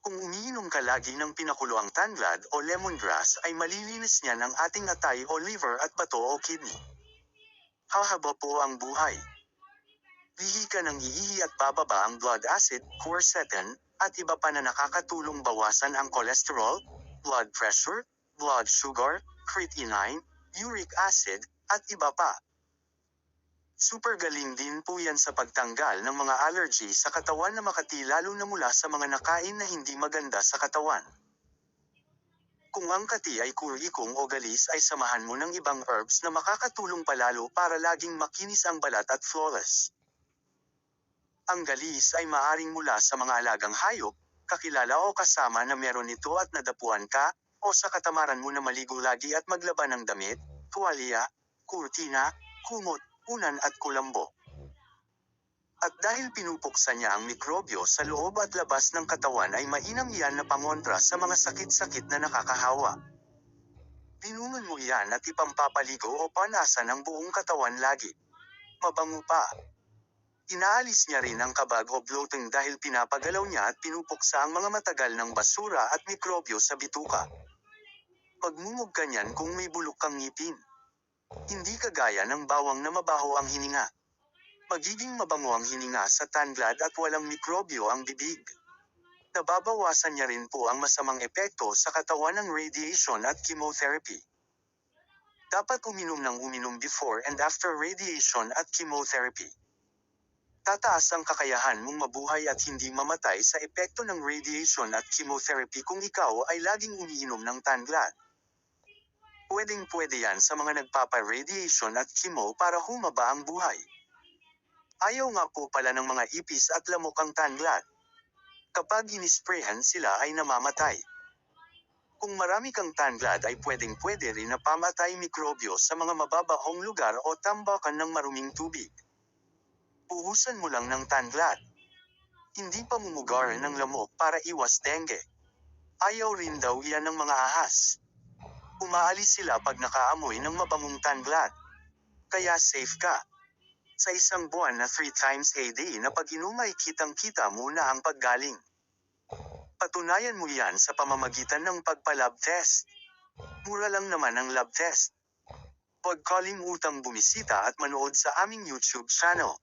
Kung umiinom ka lagi ng pinakuloang tanglad o lemongrass ay malilinis niyan ang ating atay o liver at bato o kidney. Hahaba po ang buhay. Lihi ka ng iihi at bababa ang blood acid, quercetin, at iba pa na nakakatulong bawasan ang cholesterol, blood pressure, blood sugar, creatinine, uric acid, at iba pa. Super galing din po yan sa pagtanggal ng mga allergy sa katawan na makati lalo na mula sa mga nakain na hindi maganda sa katawan. Kung ang kati ay kurikong o galis ay samahan mo ng ibang herbs na makakatulong palalo para laging makinis ang balat at flawless. Ang galis ay maaring mula sa mga alagang hayop, kakilala o kasama na meron ito at nadapuan ka, o sa katamaran mo na maligo lagi at maglaban ng damit, tuwalya, kurtina, kumot, unan at kulambo. At dahil pinupuksan niya ang mikrobyo sa loob at labas ng katawan ay mainam yan na pangontra sa mga sakit-sakit na nakakahawa. Binunan mo yan at ipampapaligo o panasan ang buong katawan lagi. Mabango pa. Inaalis niya rin ang kabag o bloating dahil pinapagalaw niya at pinupuksa ang mga matagal ng basura at mikrobyo sa bituka. Magmumog ka niyan kung may bulok kang ngipin. Hindi kagaya ng bawang na mabaho ang hininga. Magiging mabango ang hininga sa tanglad at walang mikrobyo ang bibig. Nababawasan niya rin po ang masamang epekto sa katawan ng radiation at chemotherapy. Dapat uminom ng uminom before and after radiation at chemotherapy. Tataas ang kakayahan mong mabuhay at hindi mamatay sa epekto ng radiation at chemotherapy kung ikaw ay laging umiinom ng tanglad. Pwedeng-pwede yan sa mga nagpapa-radiation at chemo para humaba ang buhay. Ayaw nga po pala ng mga ipis at lamok ang tanglad. Kapag inisprehan sila ay namamatay. Kung marami kang tanglad ay pwedeng-pwede rin na pamatay mikrobyo sa mga mababahong lugar o tambakan ng maruming tubig. Puhusan mo lang ng tanglad. Hindi pamumugar ng lamok para iwas dengue. Ayaw rin daw iyan ng mga ahas. Umaalis sila pag nakaamoy ng mabangong tanglad. Kaya safe ka. Sa isang buwan na 3 times a day na pag-inom ay kitang-kita muna ang paggaling. Patunayan mo yan sa pamamagitan ng pagpa-lab test. Mura lang naman ang lab test. Huwag kalimutang bumisita at manood sa aming YouTube channel.